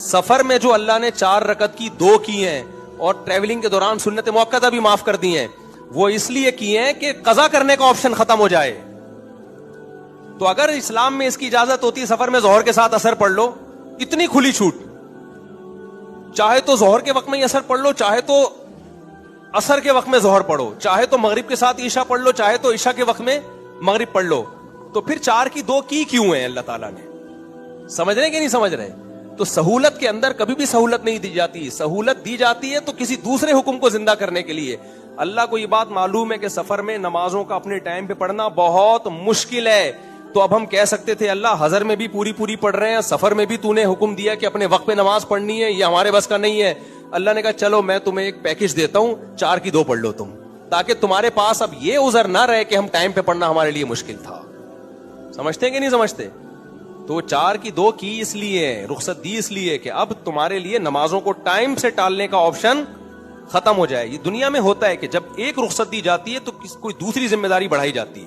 سفر میں جو اللہ نے 4 رکعت کی 2 کی ہیں اور ٹریولنگ کے دوران سنت موقتہ بھی معاف کر دی ہیں، وہ اس لیے کی ہیں کہ قضا کرنے کا آپشن ختم ہو جائے. تو اگر اسلام میں اس کی اجازت ہوتی سفر میں ظہر کے ساتھ اثر پڑھ لو، اتنی کھلی چھوٹ، چاہے تو ظہر کے وقت میں ہی اثر پڑھ لو، چاہے تو عصر کے وقت میں ظہر پڑھو، چاہے تو مغرب کے ساتھ عشاء پڑھ لو، چاہے تو عشاء کے وقت میں مغرب پڑھ لو، تو پھر 4 کی 2 کی کیوں ہیں اللہ تعالیٰ نے؟ سمجھ رہے کہ نہیں سمجھ رہے؟ تو سہولت کے اندر کبھی بھی سہولت نہیں دی جاتی، سہولت دی جاتی ہے تو کسی دوسرے حکم کو زندہ کرنے کے لیے. اللہ کو یہ بات معلوم ہے کہ سفر میں نمازوں کا اپنے ٹائم پہ پڑھنا بہت مشکل ہے، تو اب ہم کہہ سکتے تھے اللہ حضر میں بھی پوری پڑھ رہے ہیں، سفر میں بھی تو نے حکم دیا کہ اپنے وقت پہ نماز پڑھنی ہے، یہ ہمارے بس کا نہیں ہے. اللہ نے کہا چلو میں تمہیں ایک پیکج دیتا ہوں، 4 کی 2 پڑھ لو تم، تاکہ تمہارے پاس اب یہ عذر نہ رہے کہ ہم ٹائم پہ پڑھنا ہمارے لیے مشکل تھا. سمجھتے ہیں کہ نہیں سمجھتے؟ تو 4 کی 2 کی اس لیے رخصت دی، اس لیے کہ اب تمہارے لیے نمازوں کو ٹائم سے ٹالنے کا آپشن ختم ہو جائے. یہ دنیا میں ہوتا ہے کہ جب ایک رخصت دی جاتی ہے تو کوئی دوسری ذمہ داری بڑھائی جاتی ہے.